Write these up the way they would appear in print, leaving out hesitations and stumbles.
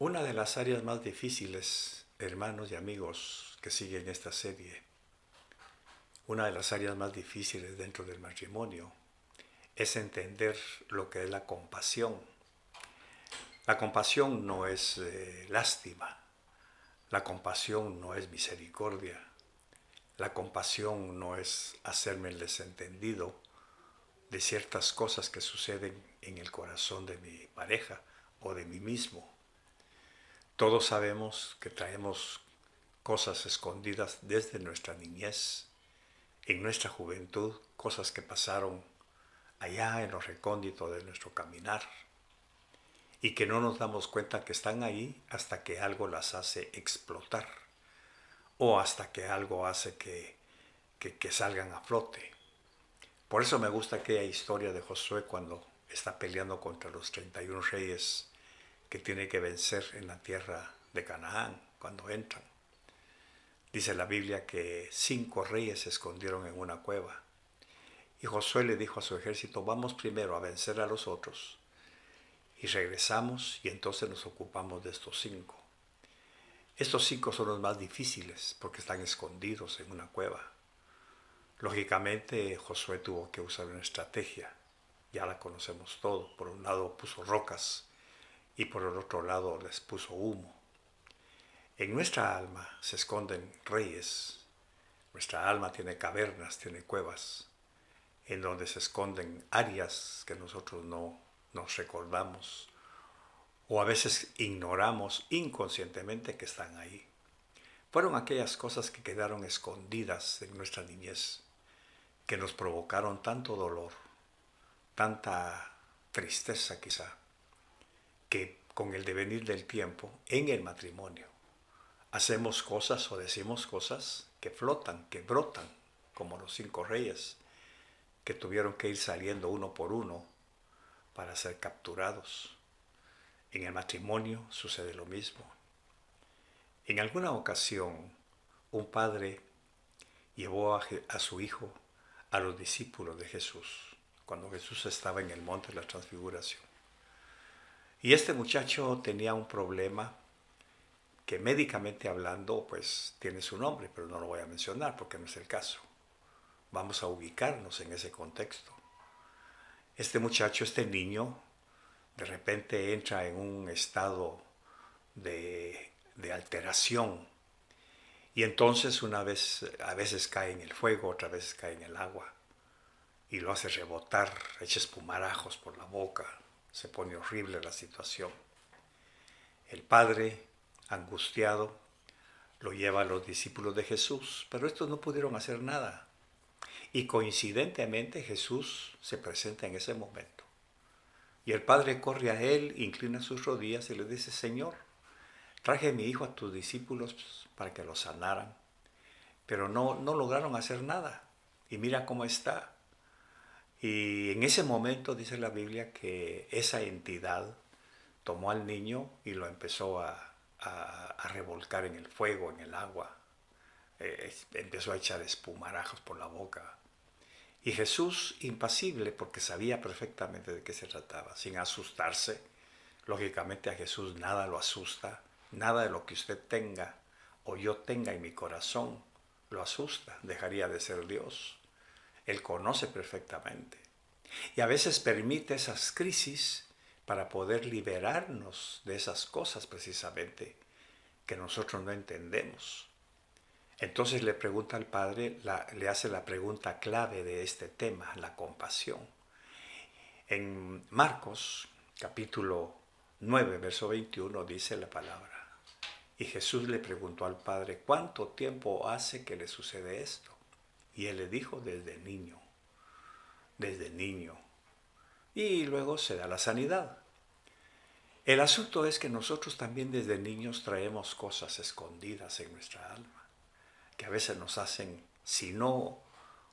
Una de las áreas más difíciles, hermanos y amigos que siguen esta serie, una de las áreas más difíciles dentro del matrimonio es entender lo que es la compasión. La compasión no es lástima, la compasión no es misericordia, la compasión no es hacerme el desentendido de ciertas cosas que suceden en el corazón de mi pareja o de mí mismo. Todos sabemos que traemos cosas escondidas desde nuestra niñez, en nuestra juventud, cosas que pasaron allá en lo recóndito de nuestro caminar y que no nos damos cuenta que están ahí hasta que algo las hace explotar o hasta que algo hace que salgan a flote. Por eso me gusta aquella historia de Josué cuando está peleando contra los 31 reyes que tiene que vencer en la tierra de Canaán cuando entran. Dice la Biblia que 5 reyes se escondieron en una cueva. Y Josué le dijo a su ejército, vamos primero a vencer a los otros. Y regresamos y entonces nos ocupamos de estos 5. Estos 5 son los más difíciles porque están escondidos en una cueva. Lógicamente Josué tuvo que usar una estrategia. Ya la conocemos todo. Por un lado puso rocas y por el otro lado les puso humo. En nuestra alma se esconden reyes. Nuestra alma tiene cavernas, tiene cuevas, en donde se esconden áreas que nosotros no nos recordamos o a veces ignoramos inconscientemente que están ahí. Fueron aquellas cosas que quedaron escondidas en nuestra niñez, que nos provocaron tanto dolor, tanta tristeza quizá, que con el devenir del tiempo, en el matrimonio, hacemos cosas o decimos cosas que flotan, que brotan, como los 5 reyes, que tuvieron que ir saliendo uno por uno para ser capturados. En el matrimonio sucede lo mismo. En alguna ocasión, un padre llevó a su hijo a los discípulos de Jesús, cuando Jesús estaba en el monte de la transfiguración. Y este muchacho tenía un problema que médicamente hablando, pues tiene su nombre, pero no lo voy a mencionar porque no es el caso. Vamos a ubicarnos en ese contexto. Este muchacho, este niño, de repente entra en un estado de alteración y entonces a veces cae en el fuego, otras veces cae en el agua y lo hace rebotar, echa espumarajos por la boca, se pone horrible la situación. El padre, angustiado, lo lleva a los discípulos de Jesús, pero estos no pudieron hacer nada. Y coincidentemente Jesús se presenta en ese momento. Y el padre corre a él, inclina sus rodillas y le dice, Señor, traje a mi hijo a tus discípulos para que lo sanaran, pero no lograron hacer nada. Y mira cómo está. Y en ese momento dice la Biblia que esa entidad tomó al niño y lo empezó a revolcar en el fuego, en el agua. Empezó a echar espumarajos por la boca. Y Jesús, impasible, porque sabía perfectamente de qué se trataba, sin asustarse. Lógicamente a Jesús nada lo asusta, nada de lo que usted tenga o yo tenga en mi corazón lo asusta, dejaría de ser Dios. Él conoce perfectamente. Y a veces permite esas crisis para poder liberarnos de esas cosas precisamente que nosotros no entendemos. Entonces le pregunta al Padre, le hace la pregunta clave de este tema, la compasión. En Marcos, capítulo 9, verso 21, dice la palabra. Y Jesús le preguntó al Padre, ¿cuánto tiempo hace que le sucede esto? Y él le dijo, desde niño, desde niño. Y luego se da la sanidad. El asunto es que nosotros también desde niños traemos cosas escondidas en nuestra alma, que a veces nos hacen, si no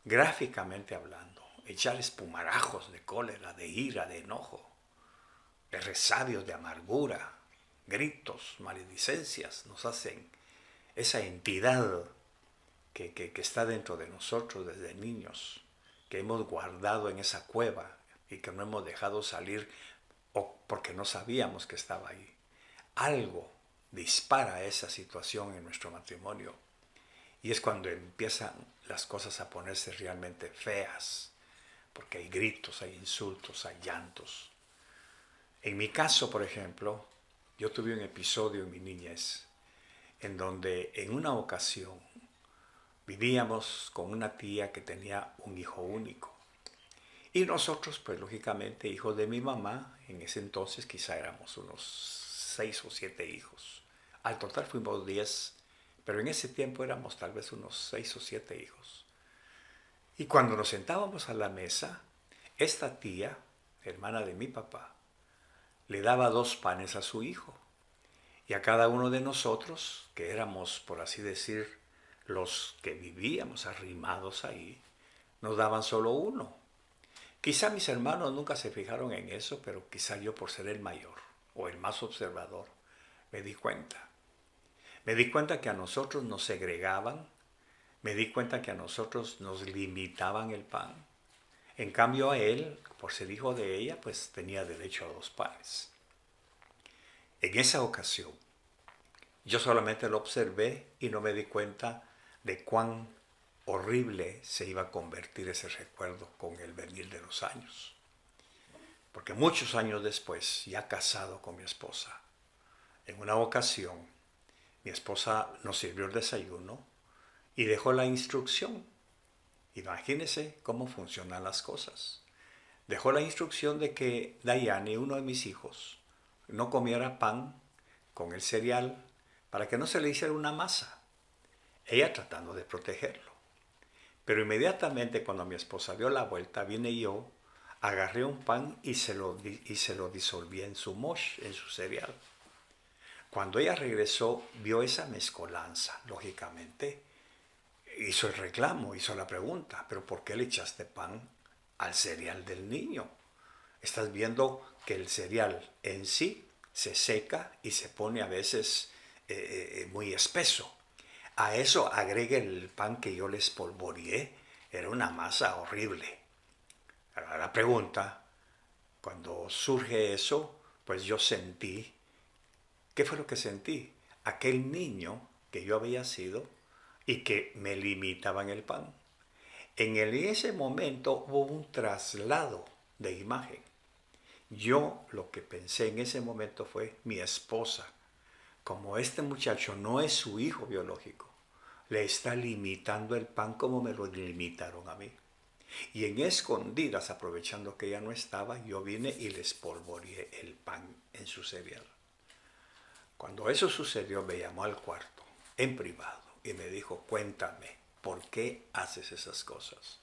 gráficamente hablando, echar espumarajos de cólera, de ira, de enojo, de resabios, de amargura, gritos, maledicencias, nos hacen esa entidad que está dentro de nosotros desde niños, que hemos guardado en esa cueva y que no hemos dejado salir o porque no sabíamos que estaba ahí. algo dispara esa situación en nuestro matrimonio. Y es cuando empiezan las cosas a ponerse realmente feas, porque hay gritos, hay insultos, hay llantos. En mi caso, por ejemplo, yo tuve un episodio en mi niñez en donde en una ocasión vivíamos con una tía que tenía un hijo único. Y nosotros, pues lógicamente, hijos de mi mamá, en ese entonces quizá éramos unos 6 o 7 hijos. Al total fuimos 10, pero en ese tiempo éramos tal vez unos 6 o 7 hijos. Y cuando nos sentábamos a la mesa, esta tía, hermana de mi papá, le daba 2 panes a su hijo. Y a cada uno de nosotros, que éramos, por así decir, los que vivíamos arrimados ahí, nos daban solo uno. Quizá mis hermanos nunca se fijaron en eso, pero quizá yo, por ser el mayor o el más observador, me di cuenta. Me di cuenta que a nosotros nos segregaban, me di cuenta que a nosotros nos limitaban el pan. En cambio a él, por ser hijo de ella, pues tenía derecho a 2 panes. En esa ocasión, yo solamente lo observé y no me di cuenta de cuán horrible se iba a convertir ese recuerdo con el venir de los años. Porque muchos años después, ya casado con mi esposa, en una ocasión, mi esposa nos sirvió el desayuno y dejó la instrucción. Imagínense cómo funcionan las cosas. Dejó la instrucción de que Dayane, uno de mis hijos, no comiera pan con el cereal para que no se le hiciera una masa. Ella tratando de protegerlo. Pero inmediatamente cuando mi esposa dio la vuelta, vine yo, agarré un pan y se lo disolví en su mosh, en su cereal. Cuando ella regresó, vio esa mezcolanza, lógicamente, hizo el reclamo, hizo la pregunta, pero ¿por qué le echaste pan al cereal del niño? Estás viendo que el cereal en sí se seca y se pone a veces muy espeso. A eso agregue el pan que yo le espolvoreé, era una masa horrible. Ahora la pregunta, cuando surge eso, pues yo sentí, ¿qué fue lo que sentí? Aquel niño que yo había sido y que me limitaba en el pan. En ese momento hubo un traslado de imagen. Yo lo que pensé en ese momento fue mi esposa. Como este muchacho no es su hijo biológico, le está limitando el pan como me lo limitaron a mí. Y en escondidas, aprovechando que ella no estaba, yo vine y le espolvoreé el pan en su cereal. Cuando eso sucedió, me llamó al cuarto, en privado, y me dijo, cuéntame, ¿por qué haces esas cosas?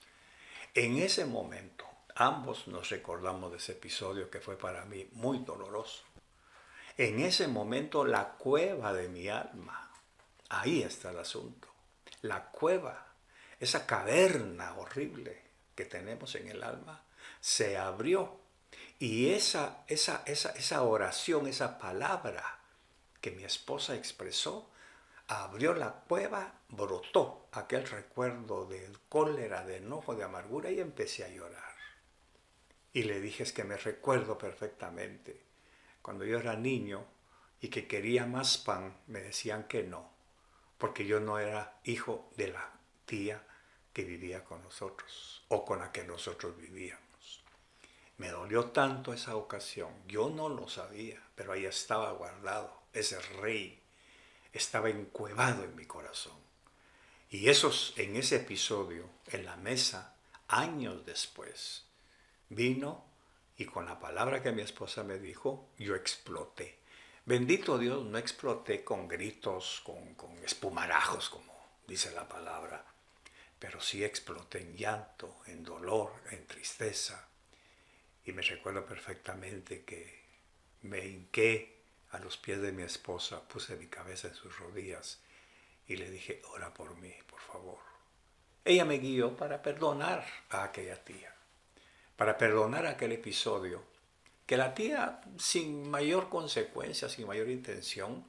En ese momento, ambos nos recordamos de ese episodio que fue para mí muy doloroso. En ese momento, la cueva de mi alma, ahí está el asunto. La cueva, esa caverna horrible que tenemos en el alma, se abrió. Y esa oración, esa palabra que mi esposa expresó, abrió la cueva, brotó aquel recuerdo de cólera, de enojo, de amargura y empecé a llorar. Y le dije, es que me recuerdo perfectamente. Cuando yo era niño y que quería más pan, me decían que no, porque yo no era hijo de la tía que vivía con nosotros o con la que nosotros vivíamos. Me dolió tanto esa ocasión, yo no lo sabía, pero ahí estaba guardado, ese rey estaba encuevado en mi corazón. Y en ese episodio, en la mesa, años después, vino y con la palabra que mi esposa me dijo, yo exploté. Bendito Dios, no exploté con gritos, con espumarajos, como dice la palabra, pero sí exploté en llanto, en dolor, en tristeza. Y me recuerdo perfectamente que me hinqué a los pies de mi esposa, puse mi cabeza en sus rodillas y le dije, ora por mí, por favor. Ella me guió para perdonar a aquella tía, para perdonar aquel episodio, que la tía, sin mayor consecuencia, sin mayor intención,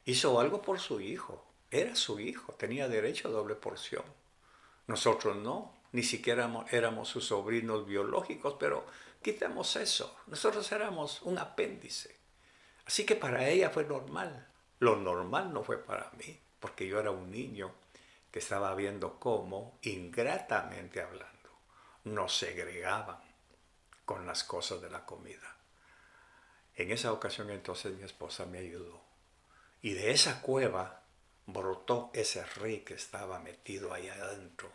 hizo algo por su hijo. Era su hijo, tenía derecho a doble porción. Nosotros no, ni siquiera éramos sus sobrinos biológicos, pero quitemos eso. Nosotros éramos un apéndice. Así que para ella fue normal. Lo normal no fue para mí, porque yo era un niño que estaba viendo cómo, ingratamente hablando, nos segregaban con las cosas de la comida. En esa ocasión entonces mi esposa me ayudó. Y de esa cueva brotó ese rey que estaba metido ahí adentro.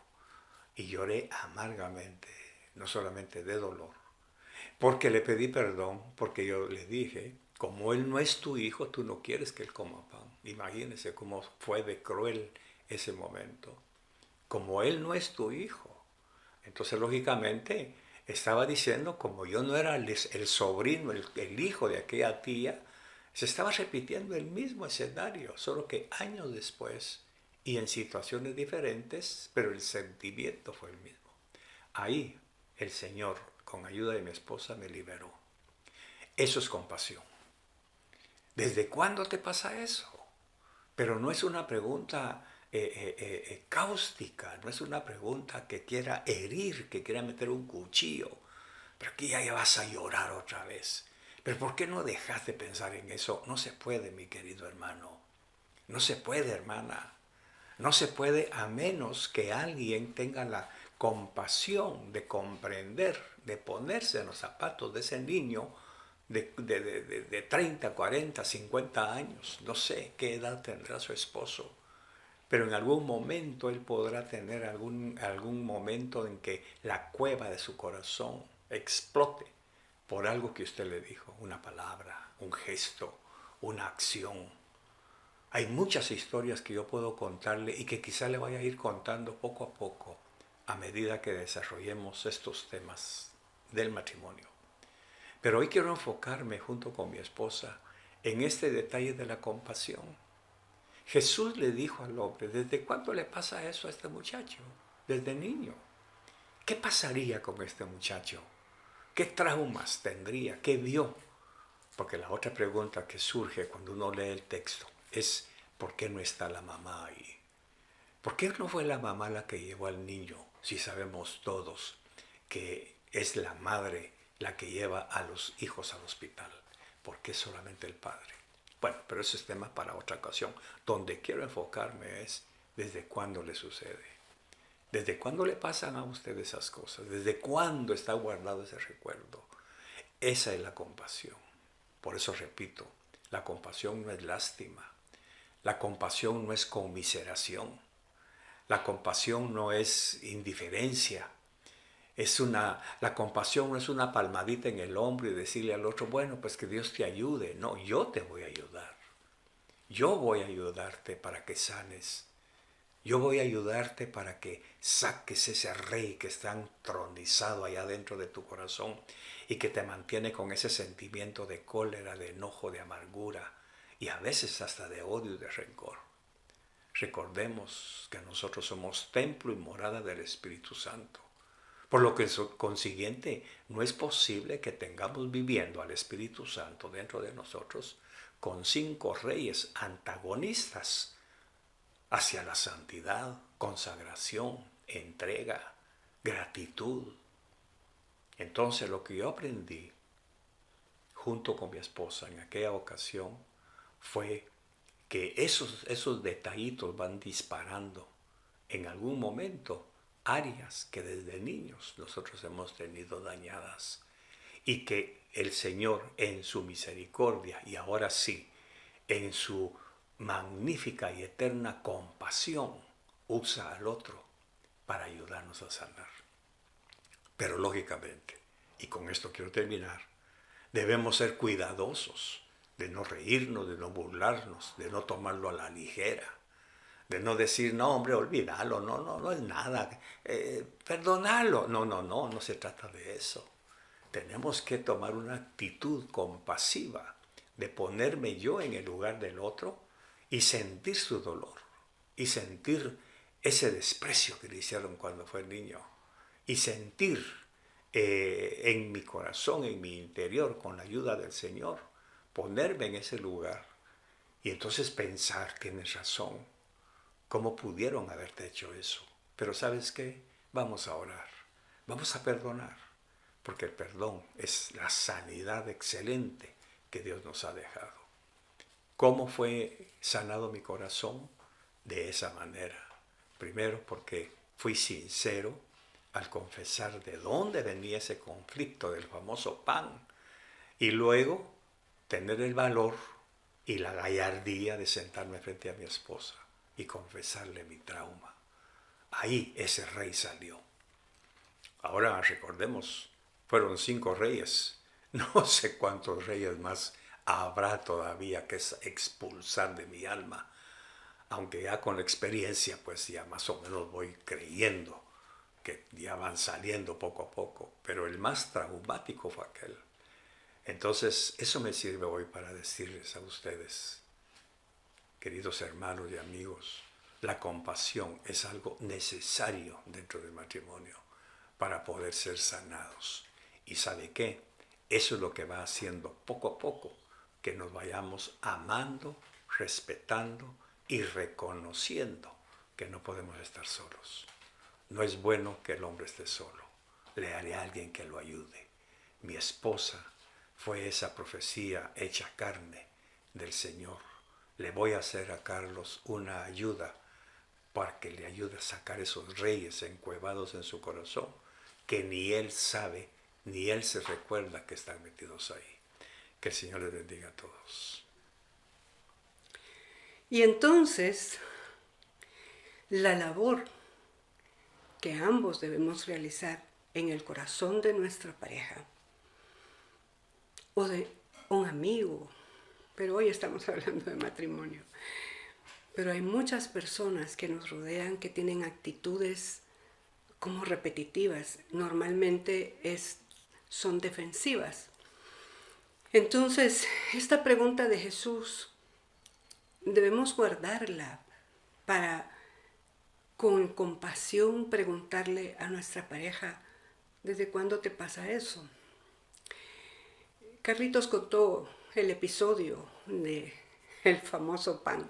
Y lloré amargamente, no solamente de dolor, porque le pedí perdón, porque yo le dije, como él no es tu hijo, tú no quieres que él coma pan. Imagínense cómo fue de cruel ese momento. Como él no es tu hijo. Entonces, lógicamente, estaba diciendo, como yo no era el sobrino, el hijo de aquella tía, se estaba repitiendo el mismo escenario, solo que años después y en situaciones diferentes, pero el sentimiento fue el mismo. Ahí el Señor, con ayuda de mi esposa, me liberó. Eso es compasión. ¿Desde cuándo te pasa eso? Pero no es una pregunta cáustica, no es una pregunta que quiera herir, que quiera meter un cuchillo. Pero aquí ya vas a llorar otra vez. Pero ¿por qué no dejas de pensar en eso? No se puede, mi querido hermano. No se puede, hermana. No se puede a menos que alguien tenga la compasión de comprender, de ponerse en los zapatos de ese niño de 30, 40, 50 años. No sé qué edad tendrá su esposo, pero en algún momento él podrá tener algún momento en que la cueva de su corazón explote por algo que usted le dijo, una palabra, un gesto, una acción. Hay muchas historias que yo puedo contarle y que quizá le vaya a ir contando poco a poco a medida que desarrollemos estos temas del matrimonio. Pero hoy quiero enfocarme junto con mi esposa en este detalle de la compasión. Jesús le dijo al hombre, ¿desde cuándo le pasa eso a este muchacho? Desde niño. ¿Qué pasaría con este muchacho? ¿Qué traumas tendría? ¿Qué vio? Porque la otra pregunta que surge cuando uno lee el texto es, ¿por qué no está la mamá ahí? ¿Por qué no fue la mamá la que llevó al niño, si sabemos todos que es la madre la que lleva a los hijos al hospital? ¿Por qué solamente el padre? Bueno, pero ese es tema para otra ocasión. Donde quiero enfocarme es desde cuándo le sucede. ¿Desde cuándo le pasan a usted esas cosas? ¿Desde cuándo está guardado ese recuerdo? Esa es la compasión. Por eso repito, la compasión no es lástima. La compasión no es conmiseración. La compasión no es indiferencia. La compasión no es una palmadita en el hombro y decirle al otro, bueno, pues que Dios te ayude. No, yo te voy a ayudar. Yo voy a ayudarte para que sanes. Yo voy a ayudarte para que saques ese rey que está entronizado allá dentro de tu corazón y que te mantiene con ese sentimiento de cólera, de enojo, de amargura y a veces hasta de odio y de rencor. Recordemos que nosotros somos templo y morada del Espíritu Santo. Por lo que consiguiente no es posible que tengamos viviendo al Espíritu Santo dentro de nosotros con 5 reyes antagonistas hacia la santidad, consagración, entrega, gratitud. Entonces lo que yo aprendí junto con mi esposa en aquella ocasión fue que esos detallitos van disparando en algún momento áreas que desde niños nosotros hemos tenido dañadas y que el Señor en su misericordia y ahora sí, en su magnífica y eterna compasión, usa al otro para ayudarnos a sanar. Pero lógicamente, y con esto quiero terminar, debemos ser cuidadosos de no reírnos, de no burlarnos, de no tomarlo a la ligera, de no decir, no hombre, olvídalo, no es nada, perdonalo. No se trata de eso. Tenemos que tomar una actitud compasiva de ponerme yo en el lugar del otro y sentir su dolor y sentir ese desprecio que le hicieron cuando fue niño y sentir en mi corazón, en mi interior, con la ayuda del Señor, ponerme en ese lugar y entonces pensar, tienes razón, ¿cómo pudieron haberte hecho eso? Pero ¿sabes qué? Vamos a orar, vamos a perdonar, porque el perdón es la sanidad excelente que Dios nos ha dejado. ¿Cómo fue sanado mi corazón? De esa manera. Primero porque fui sincero al confesar de dónde venía ese conflicto del famoso pan. Y luego tener el valor y la gallardía de sentarme frente a mi esposa y confesarle mi trauma. Ahí ese rey salió. Ahora recordemos, fueron 5 reyes. No sé cuántos reyes más habrá todavía que expulsar de mi alma. Aunque ya con la experiencia, pues ya más o menos voy creyendo que ya van saliendo poco a poco. Pero el más traumático fue aquel. Entonces, eso me sirve hoy para decirles a ustedes, queridos hermanos y amigos, la compasión es algo necesario dentro del matrimonio para poder ser sanados. ¿Y sabe qué? Eso es lo que va haciendo poco a poco que nos vayamos amando, respetando y reconociendo que no podemos estar solos. No es bueno que el hombre esté solo. Le haré a alguien que lo ayude. Mi esposa fue esa profecía hecha carne del Señor. Le voy a hacer a Carlos una ayuda para que le ayude a sacar esos reyes encuevados en su corazón, que ni él sabe, ni él se recuerda que están metidos ahí. Que el Señor les bendiga a todos. Y entonces, la labor que ambos debemos realizar en el corazón de nuestra pareja o de un amigo, pero hoy estamos hablando de matrimonio. Pero hay muchas personas que nos rodean que tienen actitudes como repetitivas, normalmente son defensivas. Entonces, esta pregunta de Jesús debemos guardarla para con compasión preguntarle a nuestra pareja, ¿desde cuándo te pasa eso? Carlitos contó el episodio de el famoso pan.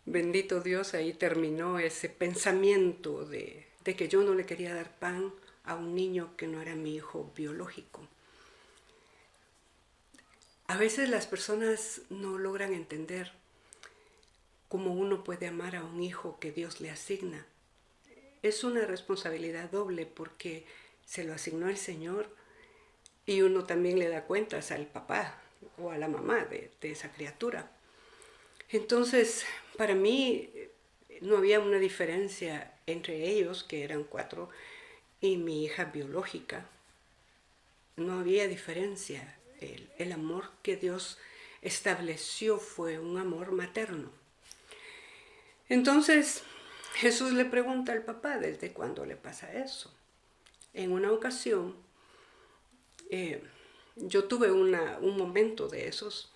Bendito Dios, ahí terminó ese pensamiento de que yo no le quería dar pan a un niño que no era mi hijo biológico. A veces las personas no logran entender cómo uno puede amar a un hijo que Dios le asigna. Es una responsabilidad doble porque se lo asignó el Señor y uno también le da cuentas al papá o a la mamá de esa criatura. Entonces, para mí no había una diferencia entre ellos, que eran 4, y mi hija biológica. No había diferencia. El amor que Dios estableció fue un amor materno. Entonces, Jesús le pregunta al papá, ¿desde cuándo le pasa eso? En una ocasión, yo tuve un momento de esos,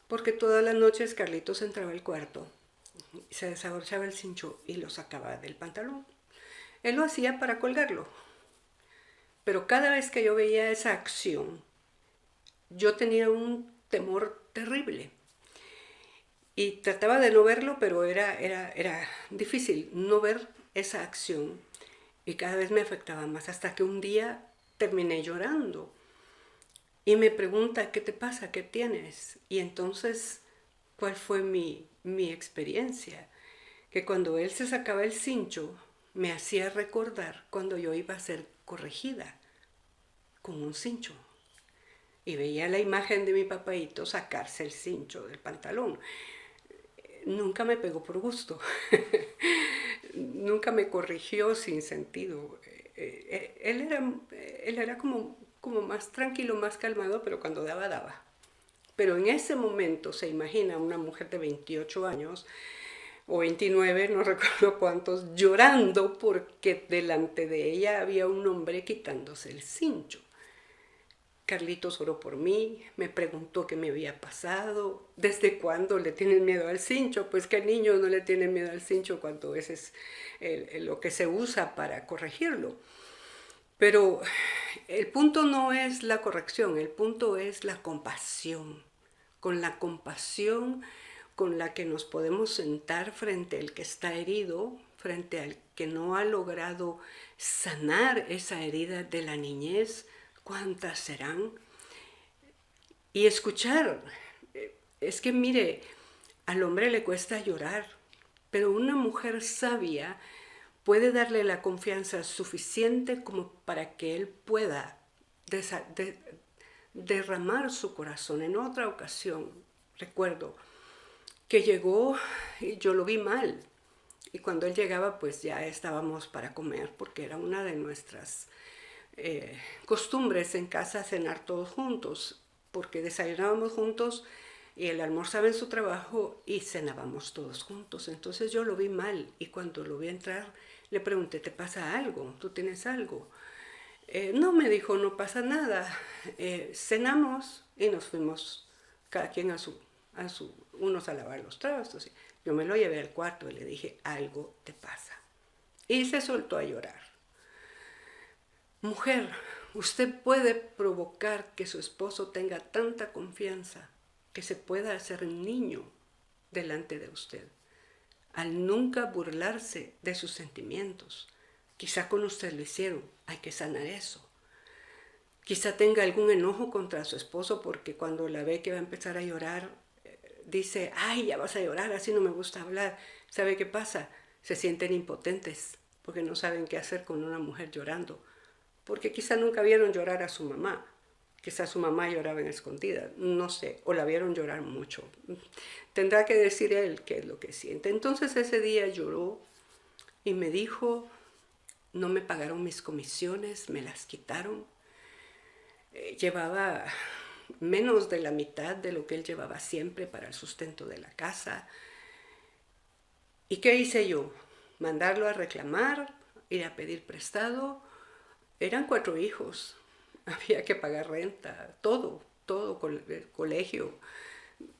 porque todas las noches Carlitos entraba al cuarto, se desabrochaba el cincho y lo sacaba del pantalón. Él lo hacía para colgarlo. Pero cada vez que yo veía esa acción, yo tenía un temor terrible. Y trataba de no verlo, pero era difícil no ver esa acción. Y cada vez me afectaba más, hasta que un día terminé llorando. Y me pregunta, ¿qué te pasa? ¿Qué tienes? Y entonces, ¿cuál fue mi experiencia? Que cuando él se sacaba el cincho, me hacía recordar cuando yo iba a ser corregida con un cincho. Y veía la imagen de mi papaíto sacarse el cincho del pantalón. Nunca me pegó por gusto. Nunca me corrigió sin sentido. Él era como más tranquilo, más calmado, pero cuando daba, daba. Pero en ese momento se imagina una mujer de 28 años o 29, no recuerdo cuántos, llorando porque delante de ella había un hombre quitándose el cincho. Carlitos oró por mí, me preguntó qué me había pasado, desde cuándo le tienen miedo al cincho. Pues qué niño no le tiene miedo al cincho cuando ese es lo que se usa para corregirlo. Pero el punto no es la corrección, el punto es la compasión. Con la compasión con la que nos podemos sentar frente al que está herido, frente al que no ha logrado sanar esa herida de la niñez, ¿cuántas serán? y escuchar. Es que mire, al hombre le cuesta llorar, pero una mujer sabia puede darle la confianza suficiente como para que él pueda derramar su corazón. En otra ocasión, recuerdo que llegó y yo lo vi mal. Y cuando él llegaba, pues ya estábamos para comer, porque era una de nuestras costumbres en casa cenar todos juntos, porque desayunábamos juntos y él almorzaba en su trabajo y cenábamos todos juntos. Entonces yo lo vi mal y cuando lo vi entrar le pregunté, ¿te pasa algo? ¿Tú tienes algo? No, me dijo, no pasa nada. Cenamos y nos fuimos cada quien unos a lavar los trastos. Yo me lo llevé al cuarto y le dije, algo te pasa. Y se soltó a llorar. Mujer, usted puede provocar que su esposo tenga tanta confianza que se pueda hacer niño delante de usted, al nunca burlarse de sus sentimientos. Quizá con usted lo hicieron, hay que sanar eso. Quizá tenga algún enojo contra su esposo porque cuando la ve que va a empezar a llorar, dice, ay, ya vas a llorar, así no me gusta hablar. ¿Sabe qué pasa? Se sienten impotentes porque no saben qué hacer con una mujer llorando. Porque quizá nunca vieron llorar a su mamá. Quizá su mamá lloraba en escondida, no sé, o la vieron llorar mucho. Tendrá que decir él qué es lo que siente. Entonces ese día lloró y me dijo, no me pagaron mis comisiones, me las quitaron. Llevaba menos de la mitad de lo que él llevaba siempre para el sustento de la casa. ¿Y qué hice yo? Mandarlo a reclamar, ir a pedir prestado. Eran 4 hijos, había que pagar renta, todo, el colegio,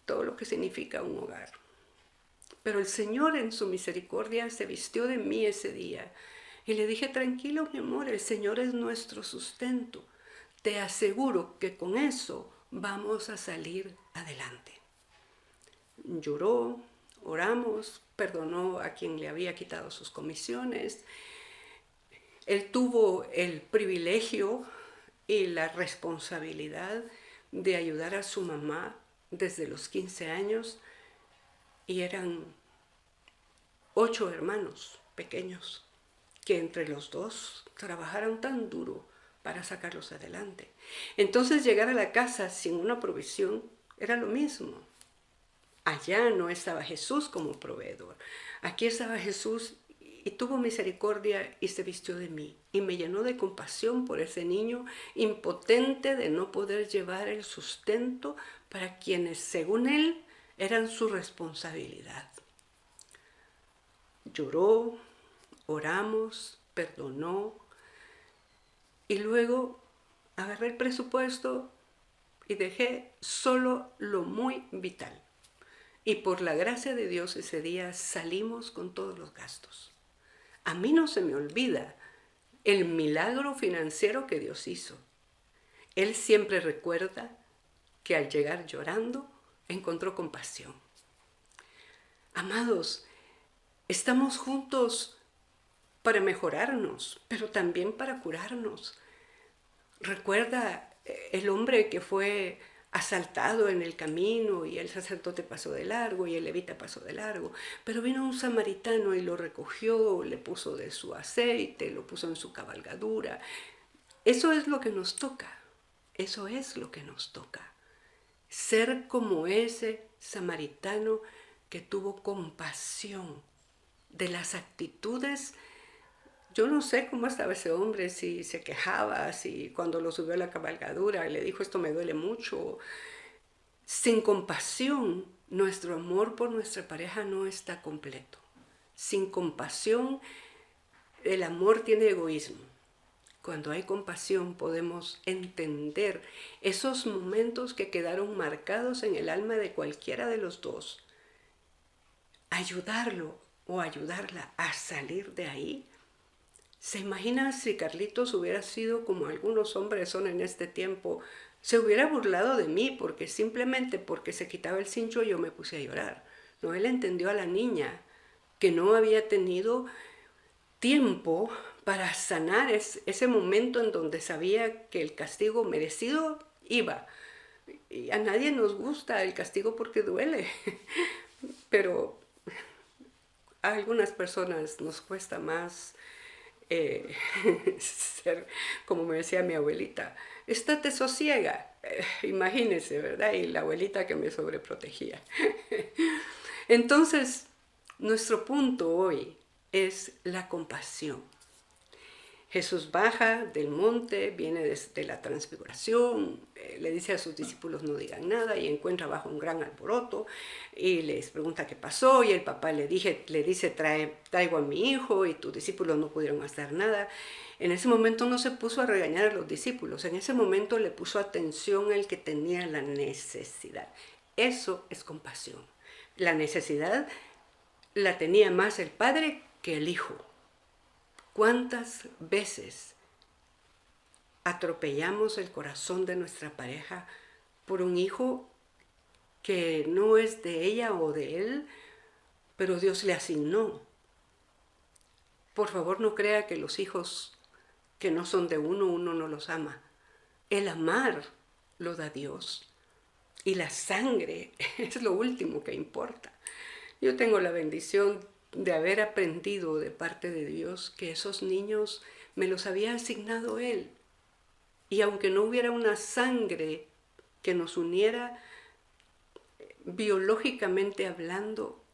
todo lo que significa un hogar. Pero el Señor en su misericordia se vistió de mí ese día y le dije, tranquilo mi amor, el Señor es nuestro sustento. Te aseguro que con eso vamos a salir adelante. Lloró, oramos, perdonó a quien le había quitado sus comisiones. Él tuvo el privilegio y la responsabilidad de ayudar a su mamá desde los 15 años y eran 8 hermanos pequeños que entre los dos trabajaron tan duro para sacarlos adelante. Entonces llegar a la casa sin una provisión era lo mismo. Allá no estaba Jesús como proveedor. Aquí estaba Jesús y tuvo misericordia y se vistió de mí y me llenó de compasión por ese niño impotente de no poder llevar el sustento para quienes, según él, eran su responsabilidad. Lloró, oramos, perdonó y luego agarré el presupuesto y dejé solo lo muy vital. Y por la gracia de Dios ese día salimos con todos los gastos. A mí no se me olvida el milagro financiero que Dios hizo. Él siempre recuerda que al llegar llorando encontró compasión. Amados, estamos juntos para mejorarnos, pero también para curarnos. Recuerda el hombre que fue asaltado en el camino y el sacerdote pasó de largo y el levita pasó de largo, pero vino un samaritano y lo recogió, le puso de su aceite, lo puso en su cabalgadura. Eso es lo que nos toca, eso es lo que nos toca. Ser como ese samaritano que tuvo compasión de las actitudes. Yo no sé cómo estaba ese hombre, si se quejaba, si cuando lo subió a la cabalgadura le dijo esto me duele mucho. Sin compasión, nuestro amor por nuestra pareja no está completo. Sin compasión, el amor tiene egoísmo. Cuando hay compasión podemos entender esos momentos que quedaron marcados en el alma de cualquiera de los dos. Ayudarlo o ayudarla a salir de ahí. ¿Se imagina si Carlitos hubiera sido como algunos hombres son en este tiempo? Se hubiera burlado de mí porque simplemente porque se quitaba el cincho yo me puse a llorar. No, él entendió a la niña que no había tenido tiempo para sanar ese momento en donde sabía que el castigo merecido iba. Y a nadie nos gusta el castigo porque duele, pero a algunas personas nos cuesta más eh, ser, como me decía mi abuelita, estate sosiega. Imagínense, ¿verdad? Y la abuelita que me sobreprotegía. Entonces, nuestro punto hoy es la compasión. Jesús baja del monte, viene desde la transfiguración, le dice a sus discípulos no digan nada y encuentra bajo un gran alboroto y les pregunta qué pasó y el papá le dice traigo a mi hijo y tus discípulos no pudieron hacer nada. En ese momento no se puso a regañar a los discípulos, en ese momento le puso atención al que tenía la necesidad. Eso es compasión. La necesidad la tenía más el padre que el hijo. ¿Cuántas veces atropellamos el corazón de nuestra pareja por un hijo que no es de ella o de él, pero Dios le asignó? Por favor, no crea que los hijos que no son de uno no los ama. El amar lo da Dios. Y la sangre es lo último que importa. Yo tengo la bendición de haber aprendido de parte de Dios que esos niños me los había asignado Él. Y aunque no hubiera una sangre que nos uniera biológicamente hablando,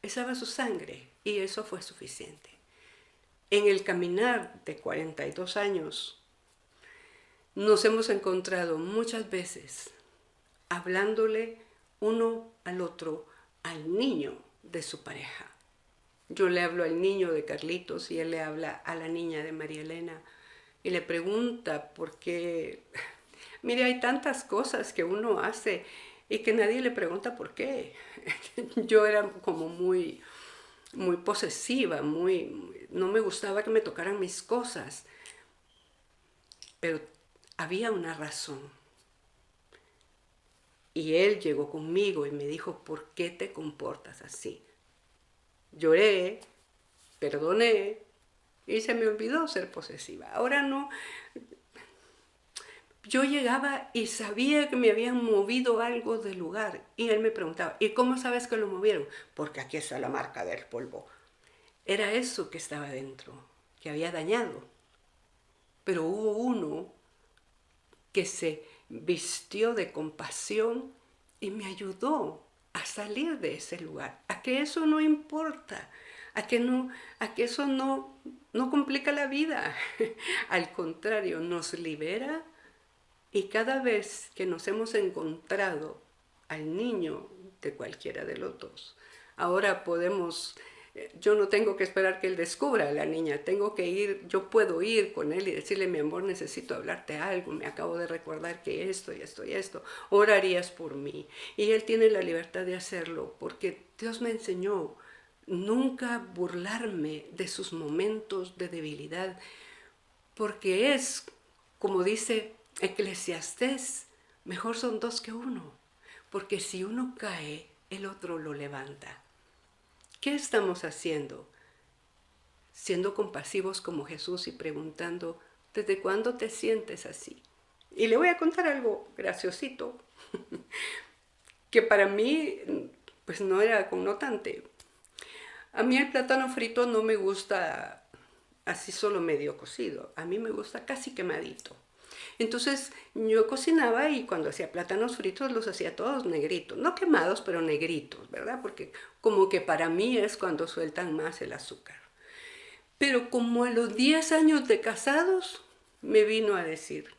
estaba su sangre y eso fue suficiente. En el caminar de 42 años nos hemos encontrado muchas veces hablándole uno al otro, al niño de su pareja. Yo le hablo al niño de Carlitos y él le habla a la niña de María Elena y le pregunta por qué. Mire, hay tantas cosas que uno hace y que nadie le pregunta por qué. Yo era como muy posesiva, no me gustaba que me tocaran mis cosas, pero había una razón. Y él llegó conmigo y me dijo, ¿por qué te comportas así? Lloré, perdoné y se me olvidó ser posesiva. Ahora no. Yo llegaba y sabía que me habían movido algo del lugar. Y él me preguntaba, ¿y cómo sabes que lo movieron? Porque aquí está la marca del polvo. Era eso que estaba dentro, que había dañado. Pero hubo uno que se vistió de compasión y me ayudó a salir de ese lugar, a que eso no importa, a que eso no complica la vida. Al contrario, nos libera y cada vez que nos hemos encontrado al niño de cualquiera de los dos, ahora podemos. Yo no tengo que esperar que él descubra a la niña, yo puedo ir con él y decirle, mi amor, necesito hablarte algo, me acabo de recordar que esto y esto y esto, orarías por mí. Y él tiene la libertad de hacerlo porque Dios me enseñó nunca burlarme de sus momentos de debilidad, porque es, como dice Eclesiastés, mejor son dos que uno, porque si uno cae, el otro lo levanta. ¿Qué estamos haciendo? Siendo compasivos como Jesús y preguntando, ¿desde cuándo te sientes así? Y le voy a contar algo graciosito, que para mí pues no era connotante. A mí el plátano frito no me gusta así solo medio cocido, a mí me gusta casi quemadito. Entonces yo cocinaba y cuando hacía plátanos fritos los hacía todos negritos, no quemados, pero negritos, ¿verdad? Porque como que para mí es cuando sueltan más el azúcar. Pero como a los 10 años de casados me vino a decir,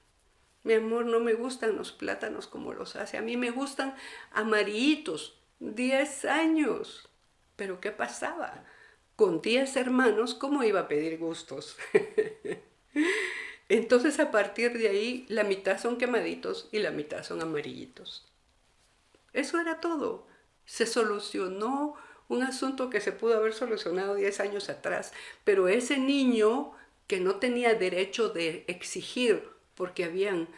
mi amor, no me gustan los plátanos como los hace, a mí me gustan amarillitos, 10 años. Pero ¿qué pasaba? Con 10 hermanos, ¿cómo iba a pedir gustos? Entonces a partir de ahí la mitad son quemaditos y la mitad son amarillitos. Eso era todo. Se solucionó un asunto que se pudo haber solucionado 10 años atrás, pero ese niño que no tenía derecho de exigir porque habían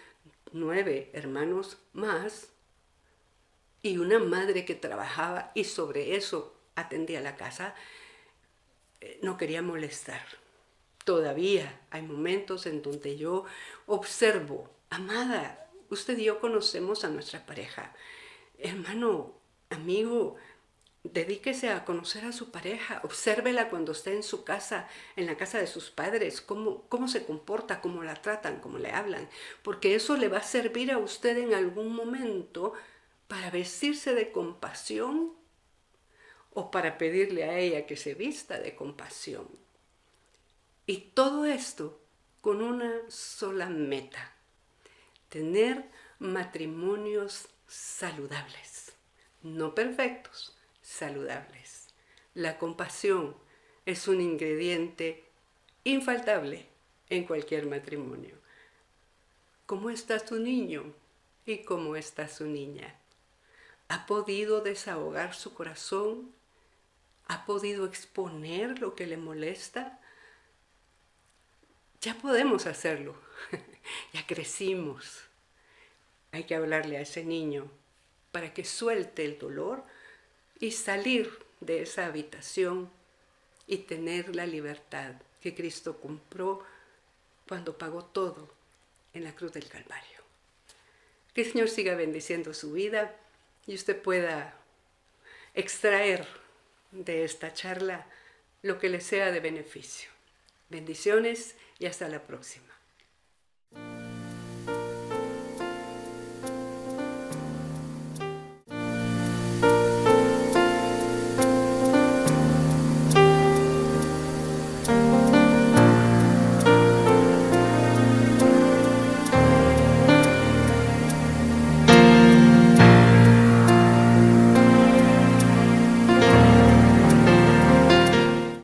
9 hermanos más y una madre que trabajaba y sobre eso atendía la casa, no quería molestar. Todavía hay momentos en donde yo observo, amada, Usted y yo conocemos a nuestra pareja. Hermano, amigo, dedíquese a conocer a su pareja. Obsérvela cuando esté en su casa, en la casa de sus padres, cómo se comporta, cómo la tratan, cómo le hablan. Porque eso le va a servir a usted en algún momento para vestirse de compasión o para pedirle a ella que se vista de compasión. Y todo esto con una sola meta: tener matrimonios saludables, no perfectos, saludables. La compasión es un ingrediente infaltable en cualquier matrimonio. ¿Cómo está su niño y cómo está su niña? ¿Ha podido desahogar su corazón? ¿Ha podido exponer lo que le molesta? Ya podemos hacerlo. Ya crecimos. Hay que hablarle a ese niño para que suelte el dolor y salir de esa habitación y tener la libertad que Cristo compró cuando pagó todo en la cruz del Calvario. Que el Señor siga bendiciendo su vida y usted pueda extraer de esta charla lo que le sea de beneficio. Bendiciones y hasta la próxima.